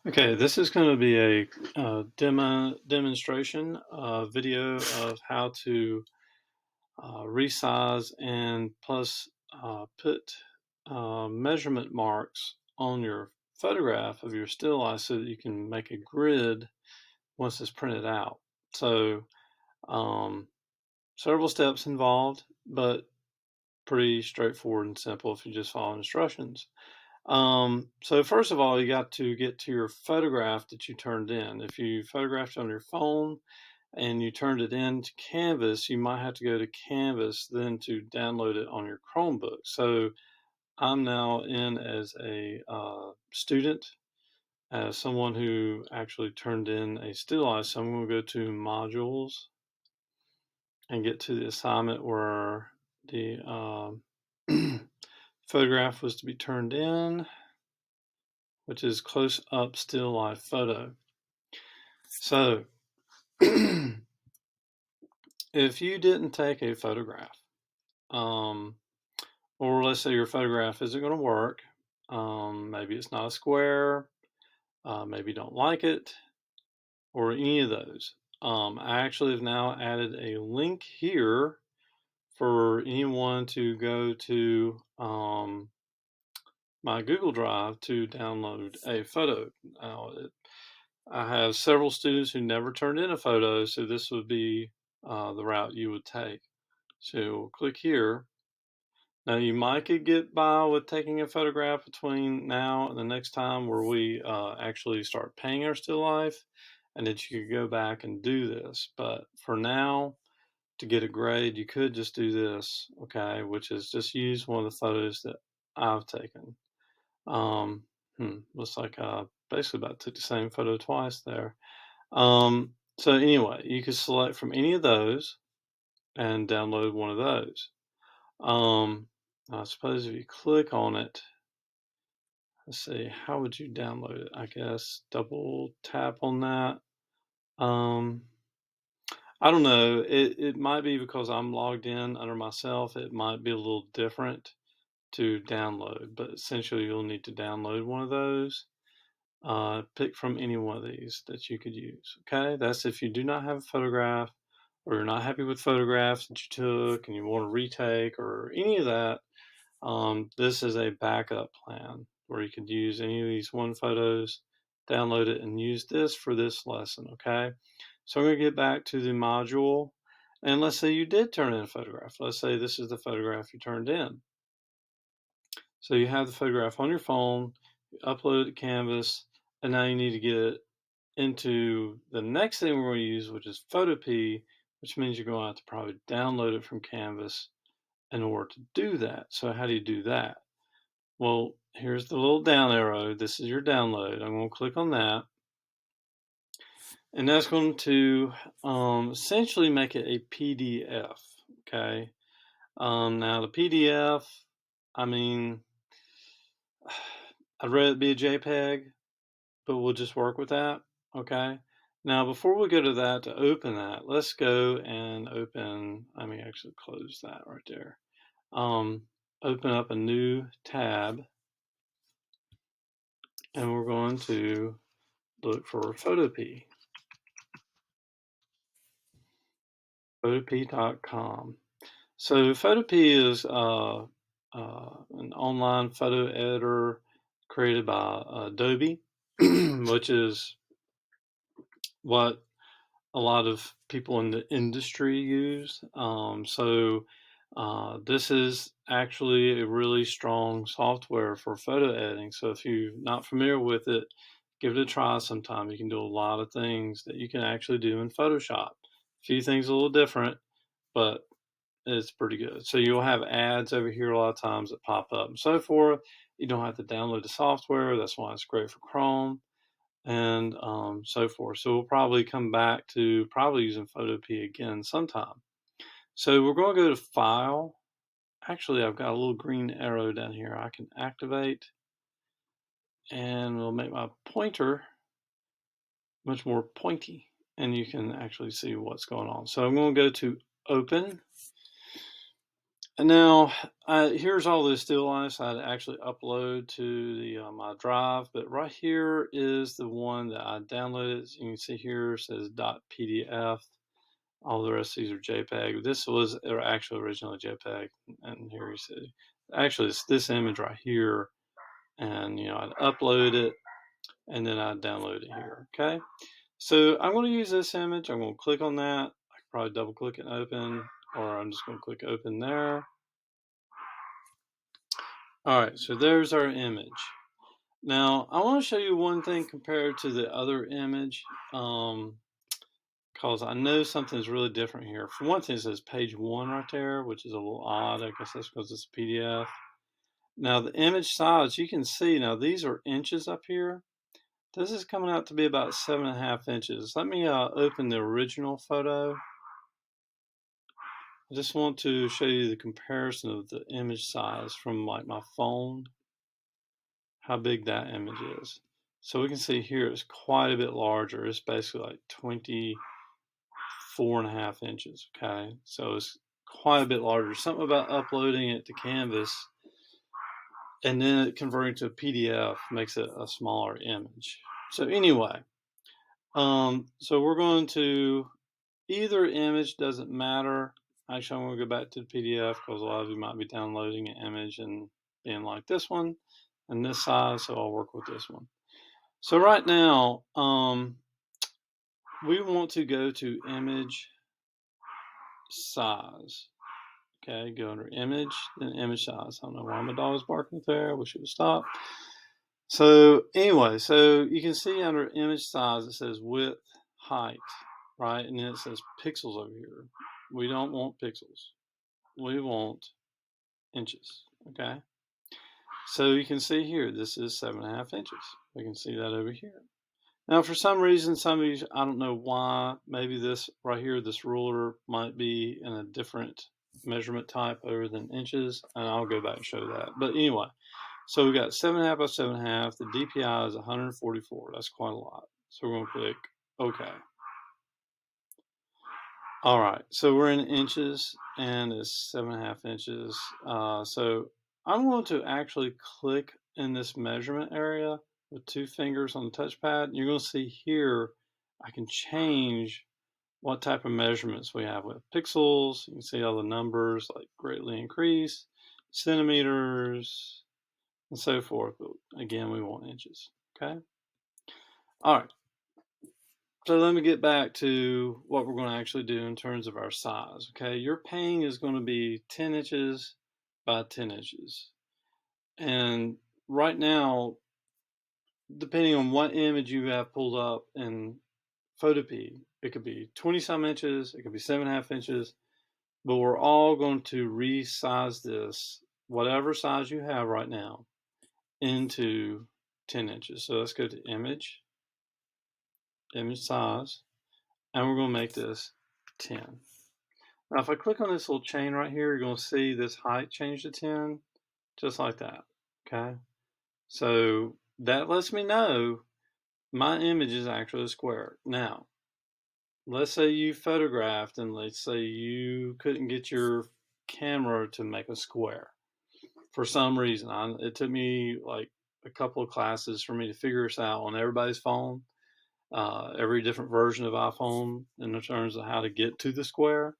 Okay, this is going to be a demonstration video of how to resize and plus put measurement marks on your photograph of your still life so that you can make a grid once it's printed out. So um, several steps involved, but pretty straightforward and simple if you just follow instructions. So first of all, you got to get to your photograph that you turned in. If you photographed on your phone and you turned it in to Canvas, you might have to go to Canvas then to download it on your Chromebook. So I'm now in as a student, as someone who actually turned in a still life. So I'm going to go to Modules and get to the assignment where the photograph was to be turned in, which is close up still life photo. So if you didn't take a photograph, or let's say your photograph isn't going to work, maybe it's not a square, maybe you don't like it, or any of those. I actually have now added a link here for anyone to go to my Google Drive to download a photo. I have several students who never turned in a photo, so this would be the route you would take. So click here. Now you might could get by with taking a photograph between now and the next time where we actually start paying our still life, and then you could go back and do this. But for now, to get a grade, you could just do this, okay, which is just use one of the photos that I've taken. Looks like I basically about took the same photo twice there. So anyway, you could select from any of those and download one of those. I suppose if you click on it, let's see, how would you download it? I guess double tap on that. Um, I don't know. It might be because I'm logged in under myself. It might be a little different to download, but essentially you'll need to download one of those. Pick from any one of these that you could use. Okay, that's if you do not have a photograph or you're not happy with photographs that you took and you want to retake or any of that. This is a backup plan where you could use any of these one photos, download it, and use this for this lesson, okay? So I'm going to get back to the module, and let's say you did turn in a photograph. Let's say this is the photograph you turned in. So you have the photograph on your phone, you upload it to Canvas, and now you need to get into the next thing we're going to use, which is Photopea, which means you're going to have to probably download it from Canvas in order to do that. So how do you do that? Well, here's the little down arrow. This is your download. I'm going to click on that. And that's going to essentially make it a PDF. Okay. Now, the PDF, I mean, I'd rather it be a JPEG, but we'll just work with that. Okay. Now, before we go to that, to open that, let's go and open, let me actually close that right there. Open up a new tab, and we're going to look for Photopea. Photopea.com. So Photopea is an online photo editor created by Adobe, which is what a lot of people in the industry use. This is actually a really strong software for photo editing. So if you're not familiar with it, give it a try sometime. You can do a lot of things that you can actually do in Photoshop. A few things a little different, but it's pretty good. So you'll have ads over here a lot of times that pop up and so forth. You don't have to download the software. That's why it's great for Chrome and so forth. So we'll probably come back to probably using Photopea again sometime. So we're going to go to File. Actually, I've got a little green arrow down here I can activate, and we'll make my pointer much more pointy, and you can actually see what's going on. So I'm going to go to Open. And now, here's all the still lifes I'd actually upload to the my drive, but right here is the one that I downloaded. As you can see here, it says .pdf. All the rest of these are JPEG. This was actually originally JPEG, and here you see. Actually, it's this image right here, and I'd upload it, and then I'd download it here. Okay, so I'm going to use this image. I'm going to click on that. I can probably double click and open, or I'm just going to click open there. All right, so there's our image. Now, I want to show you one thing compared to the other image, because I know something's really different here. For one thing, it says page 1 right there, which is a little odd. I guess that's because it's a PDF. Now, the image size, you can see, now these are inches up here. This is coming out to be about 7.5 inches. Let me open the original photo. I just want to show you the comparison of the image size from like my phone, how big that image is. So we can see here it's quite a bit larger. It's basically like 24.5 inches. Okay, so it's quite a bit larger. Something about uploading it to Canvas and then it converting to a PDF makes it a smaller image. So anyway, so we're going to either image, doesn't matter. Actually, I'm going to go back to the PDF because a lot of you might be downloading an image and being like this one and this size, so I'll work with this one. So right now, we want to go to image size. Okay, go under image, then image size. I don't know why my dog is barking there. I wish it would stop. So anyway, so you can see under image size, it says width, height, right? And then it says pixels over here. We don't want pixels. We want inches, okay? So you can see here, this is 7.5 inches. We can see that over here. Now, for some reason, some of you, I don't know why, maybe this right here, this ruler might be in a different measurement type other than inches, and I'll go back and show that. But anyway, so we got 7.5 by 7.5. The DPI is 144. That's quite a lot. So we're going to click OK. All right, so we're in inches, and it's 7.5 inches. So I'm going to actually click in this measurement area with 2 fingers on the touchpad. You're going to see here, I can change what type of measurements we have with pixels. You can see all the numbers like greatly increase, centimeters, and so forth. But again, we want inches, okay? All right. So let me get back to what we're going to actually do in terms of our size. Okay, your pane is going to be 10 inches by 10 inches. And right now, depending on what image you have pulled up in Photopea, it could be 20 some inches, it could be 7.5 inches, but we're all going to resize this, whatever size you have right now, into 10 inches. So let's go to image size, and we're going to make this 10. Now, if I click on this little chain right here, you're going to see this height change to 10, just like that, okay? So that lets me know my image is actually a square. Now, let's say you photographed and let's say you couldn't get your camera to make a square for some reason. It took me like a couple of classes for me to figure this out on everybody's phone, every different version of iPhone in terms of how to get to the square.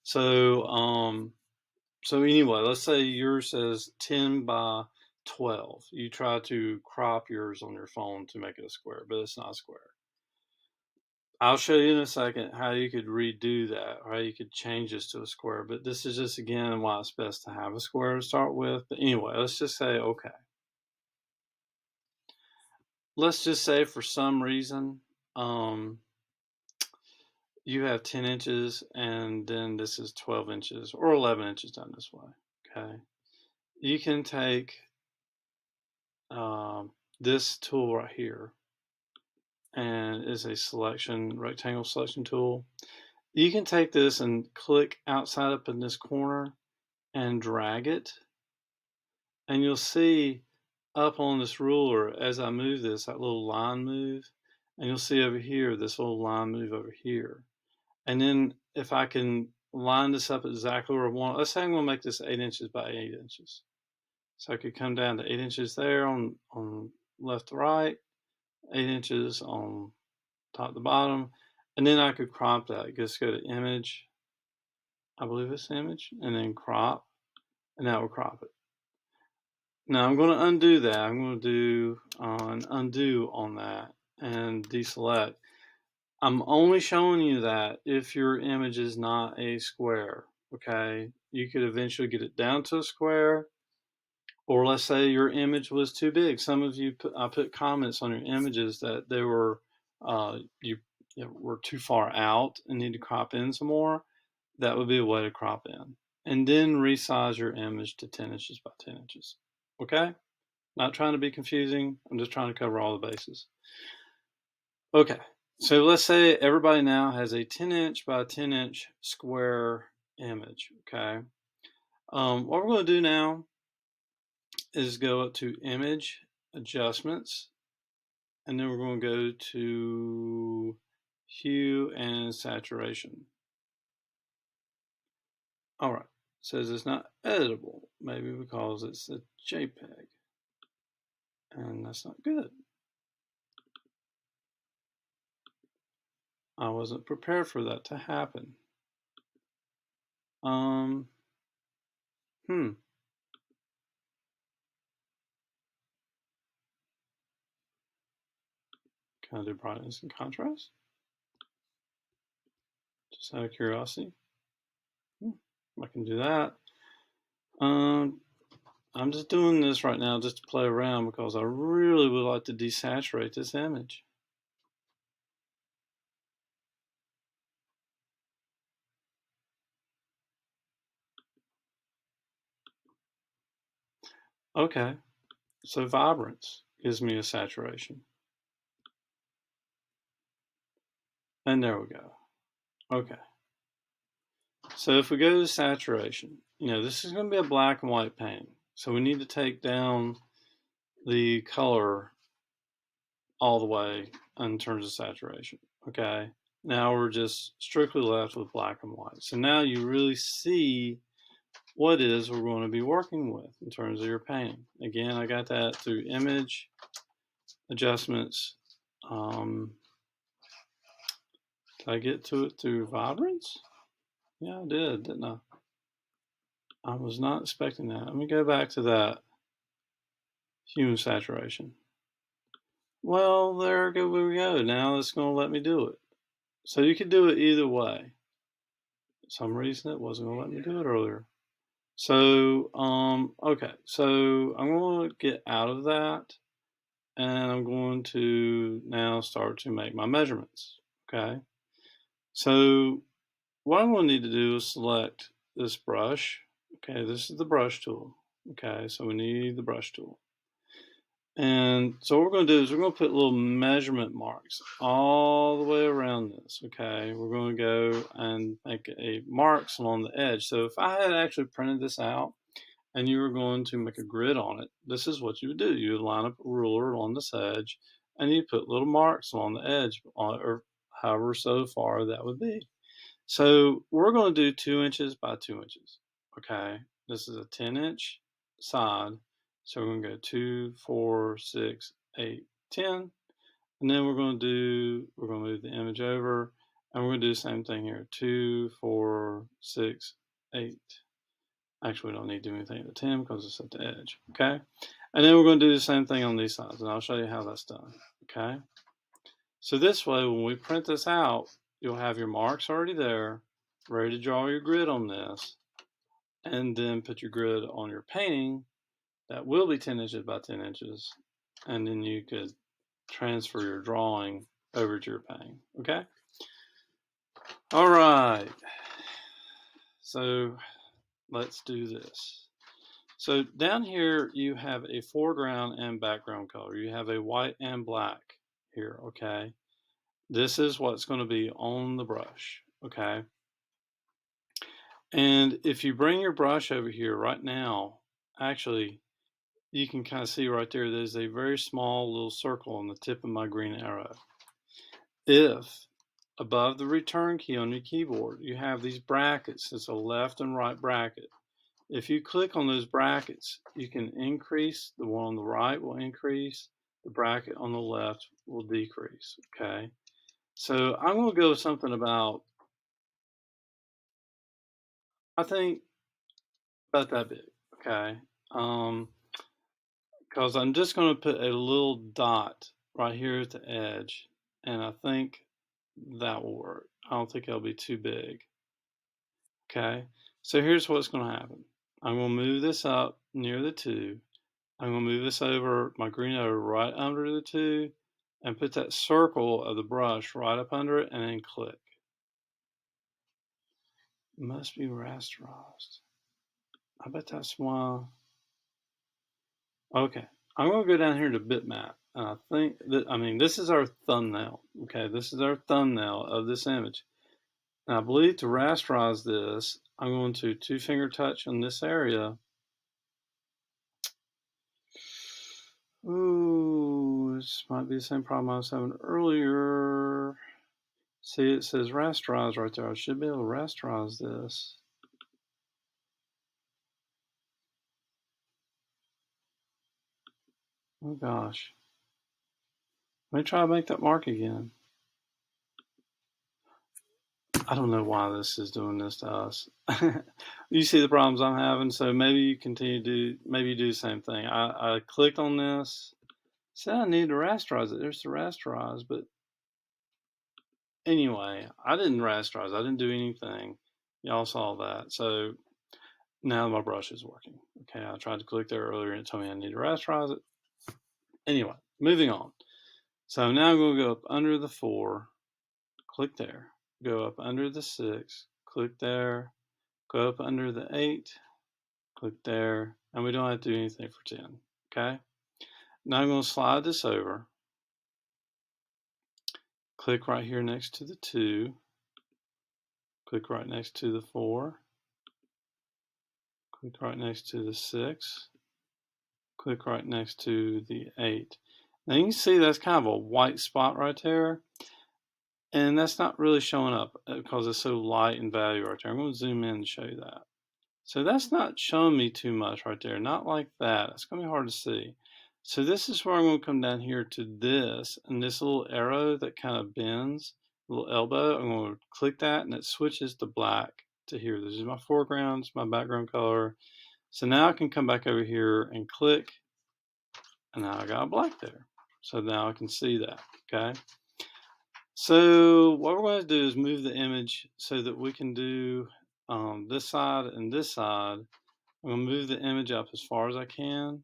So anyway, let's say yours says 10 by 12. You try to crop yours on your phone to make it a square, but it's not a square. I'll show you in a second how you could redo that, or how you could change this to a square. But this is just, again, why it's best to have a square to start with. But anyway, let's just say, okay. Let's just say for some reason, you have 10 inches and then this is 12 inches or 11 inches done this way, okay? You can take this tool right here, and it's a rectangle selection tool. You can take this and click outside up in this corner and drag it, and you'll see up on this ruler as I move this, that little line move, and you'll see over here this little line move over here. And then if I can line this up exactly where I want. Let's say I'm going to make this 8 inches by 8 inches. So I could come down to 8 inches there on left to right, 8 inches on top to bottom, and then I could crop that. Just go to image, I believe it's image, and then crop, and that will crop it. Now I'm going to undo that. I'm going to do an undo on that and deselect. I'm only showing you that if your image is not a square, okay? You could eventually get it down to a square, or let's say your image was too big. Some of you, I put comments on your images that they were, you were too far out and need to crop in some more. That would be a way to crop in. And then resize your image to 10 inches by 10 inches, okay? Not trying to be confusing. I'm just trying to cover all the bases. Okay, so let's say everybody now has a 10-inch by 10-inch square image, okay? What we're going to do now is go up to Image, Adjustments, and then we're going to go to Hue and Saturation. All right, it says it's not editable, maybe because it's a JPEG, and that's not good. I wasn't prepared for that to happen. Can I do brightness and contrast? Just out of curiosity. I can do that. I'm just doing this right now just to play around because I really would like to desaturate this image. Okay, so vibrance gives me a saturation. And there we go. Okay. So if we go to saturation, this is going to be a black and white painting. So we need to take down the color all the way in terms of saturation. Okay. Now we're just strictly left with black and white. So now you really see what it is we're going to be working with in terms of your painting. Again, I got that through image, adjustments. Did I get to it through vibrance? Yeah, I did, didn't I? I was not expecting that. Let me go back to that hue saturation. Well, there we go. Now it's going to let me do it. So you could do it either way. For some reason it wasn't going to let me do it earlier. So, okay. So I'm going to get out of that, and I'm going to now start to make my measurements. Okay. So what I'm going to need to do is select this brush. Okay, this is the brush tool. Okay, so we need the brush tool. And so what we're going to do is we're going to put little measurement marks all the way around this. Okay, we're going to go and make a marks along the edge. So if I had actually printed this out and you were going to make a grid on it, this is what you would do. You would line up a ruler along this edge and you put little marks along the edge, or however so far that would be. So we're going to do 2 inches by 2 inches. Okay, this is a 10-inch side. So we're going to go 2, 4, 6, 8, 10. And then we're going to move the image over, and we're going to do the same thing here. 2, 4, 6, 8. Actually, we don't need to do anything at the 10 because it's at the edge. Okay, and then we're going to do the same thing on these sides, and I'll show you how that's done. Okay, so this way, when we print this out, you'll have your marks already there, ready to draw your grid on this, and then put your grid on your painting that will be 10 inches by 10 inches, and then you could transfer your drawing over to your painting. Okay? All right. So let's do this. So down here, you have a foreground and background color. You have a white and black here, okay? This is what's going to be on the brush, okay? And if you bring your brush over here right now, actually, you can kind of see right there, there's a very small little circle on the tip of my green arrow. If above the return key on your keyboard, you have these brackets. It's a left and right bracket. If you click on those brackets, you can increase. The one on the right will increase. The bracket on the left will decrease, okay? So I'm going to go with something about, I think, about that big, okay? Because I'm just going to put a little dot right here at the edge, and I think that will work. I don't think it'll be too big, okay? So here's what's going to happen. I'm going to move this up near the 2. I'm going to move this over, my green over right under the 2, and put that circle of the brush right up under it, and then click. It must be rasterized. I bet that's why. Okay, I'm going to go down here to bitmap. And I think that, this is our thumbnail. Okay, this is our thumbnail of this image. Now, I believe to rasterize this, I'm going to 2-finger touch on this area. Ooh, this might be the same problem I was having earlier. See, it says rasterize right there. I should be able to rasterize this. Oh gosh. Let me try to make that mark again. I don't know why this is doing this to us. You see the problems I'm having, so maybe you continue to maybe you do the same thing. I clicked on this, said I need to rasterize it. There's the rasterize, but anyway, I didn't rasterize. I didn't do anything. Y'all saw that. So now my brush is working. Okay, I tried to click there earlier and it told me I need to rasterize it. Anyway, moving on. So now I'm going to go up under the 4, click there. Go up under the 6, click there. Go up under the 8, click there. And we don't have to do anything for 10. Okay? Now I'm going to slide this over. Click right here next to the 2. Click right next to the 4. Click right next to the 6. Click right next to the 8. Now you can see that's kind of a white spot right there. And that's not really showing up because it's so light in value right there. I'm going to zoom in and show you that. So that's not showing me too much right there. Not like that. It's going to be hard to see. So this is where I'm going to come down here to this, and this little arrow that kind of bends, little elbow, I'm going to click that and it switches to black to here. This is my foreground, it's my background color. So now I can come back over here and click, and now I got black there. So now I can see that, okay? So what we're going to do is move the image so that we can do this side and this side. I'm going to move the image up as far as I can.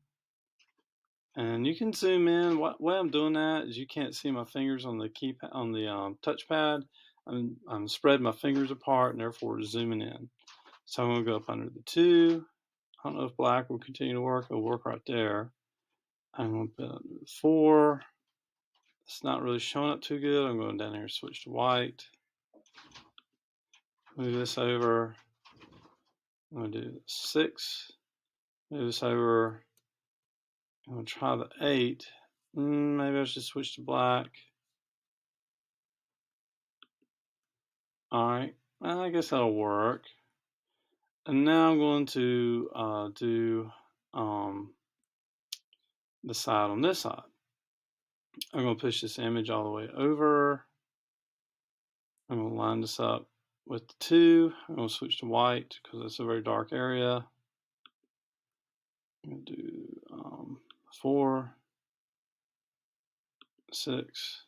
And you can zoom in. What way I'm doing that is you can't see my fingers on the keypad, on the touchpad. I'm spreading my fingers apart and therefore zooming in. So I'm going to go up under the 2. I don't know if black will continue to work. It'll work right there. I'm going to put under the 4. It's not really showing up too good. I'm going down here and switch to white. Move this over. I'm going to do 6. Move this over. I'm going to try the 8. Maybe I should switch to black. Alright, I guess that'll work. And now I'm going to do the side on this side. I'm going to push this image all the way over. I'm going to line this up with the 2. I'm going to switch to white because it's a very dark area. I'm going to do 4, 6,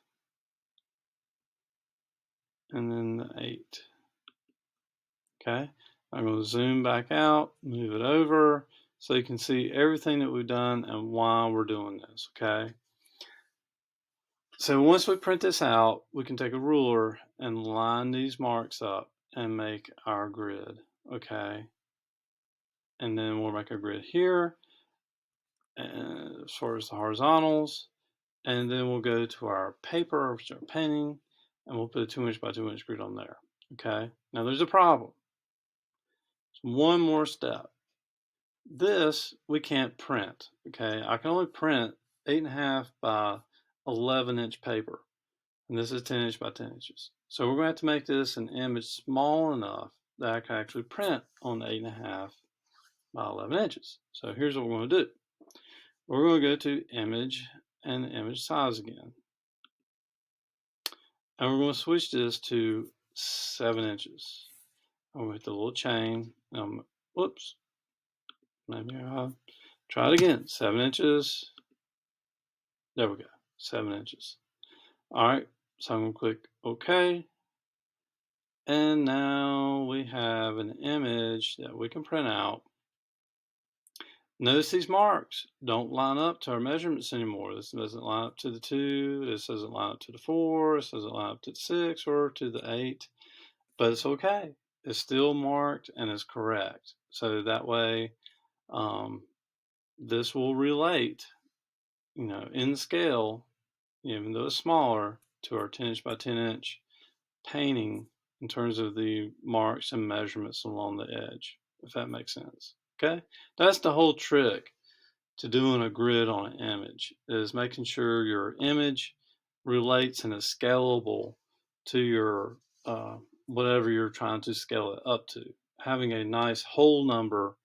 and then the 8. Okay, I'm going to zoom back out, move it over, so you can see everything that we've done and why we're doing this, okay? So once we print this out, we can take a ruler and line these marks up and make our grid, okay? And then we'll make a grid here, and as far as the horizontals, and then we'll go to our paper, which is our painting, and we'll put a 2-inch by 2-inch grid on there, okay? Now there's a problem. There's one more step. This we can't print, okay? I can only print 8.5 by 11-inch paper, and this is 10 inch by 10 inches. So we're going to have to make this an image small enough that I can actually print on 8.5 by 11 inches. So here's what we're going to do. We're going to go to image and image size again. And we're going to switch this to 7 inches. I'm going to hit the little chain. Whoops. Maybe I'll try it again. 7 inches. There we go. 7 inches. All right. So I'm going to click OK. And now we have an image that we can print out. Notice these marks don't line up to our measurements anymore. This doesn't line up to the 2. This doesn't line up to the 4. This doesn't line up to the 6 or to the 8. But it's okay. It's still marked and it's correct. So that way, this will relate, in scale, even though it's smaller, to our 10 inch by 10 inch painting in terms of the marks and measurements along the edge, if that makes sense. Okay, that's the whole trick to doing a grid on an image, is making sure your image relates and is scalable to your whatever you're trying to scale it up to. Having a nice whole number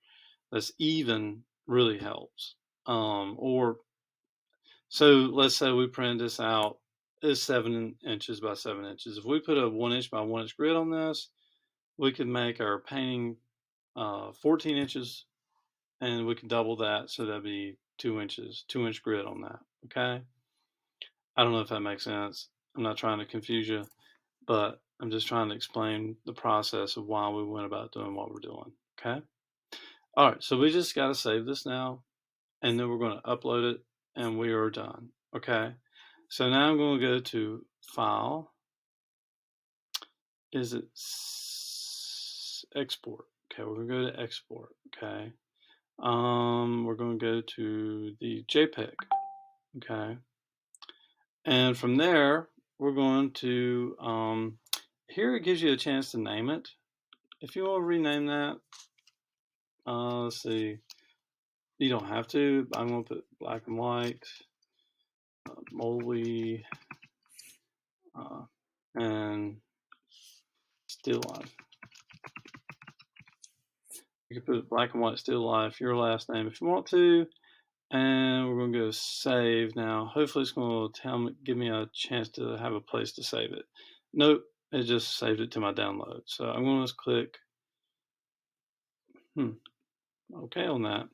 that's even really helps. Or so let's say we print this out is 7 inches by 7 inches. If we put a 1 inch by 1 inch grid on this, we could make our painting 14 inches, and we could double that, so that'd be 2 inches, 2 inch grid on that. Okay. I don't know if that makes sense. I'm not trying to confuse you, but I'm just trying to explain the process of why we went about doing what we're doing. Okay. All right. So we just got to save this now, and then we're going to upload it, and we are done. Okay. So now I'm going to go to File. Is it Export? Okay. We're going to go to Export. Okay. We're going to go to the JPEG. Okay. And from there, we're going to, here it gives you a chance to name it. If you want to rename that, let's see, you don't have to. I'm going to put black and white, moldy, and still life. You can put black and white still life, your last name if you want to. And we're going to go save now. Hopefully it's going to give me a chance to have a place to save it. Nope, it just saved it to my download. So I'm going to click okay on that.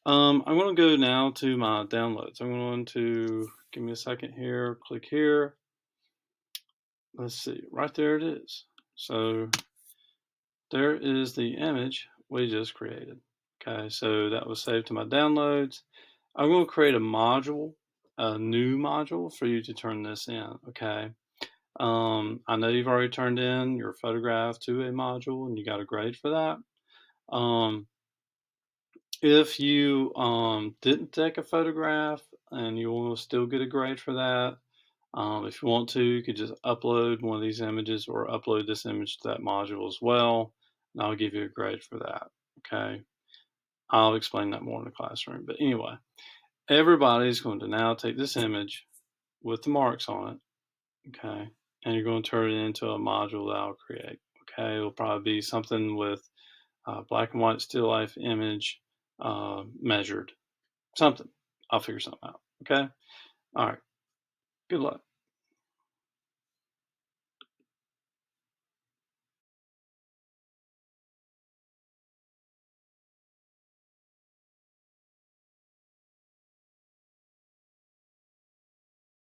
I'm going to go now to my downloads. I'm going to, give me a second here, click here. Let's see, right there it is. So there is the image we just created. Okay, so that was saved to my downloads. I'm going to create a module, a new module for you to turn this in. Okay. I know you've already turned in your photograph to a module and you got a grade for that. If you didn't take a photograph and you will still get a grade for that, if you want to, you could just upload one of these images or upload this image to that module as well, and I'll give you a grade for that. Okay. I'll explain that more in the classroom. But anyway, everybody's going to now take this image with the marks on it, okay, and you're going to turn it into a module that I'll create. Okay, it'll probably be something with black and white still life image measured, something. I'll figure something out. Okay, all right. Good luck.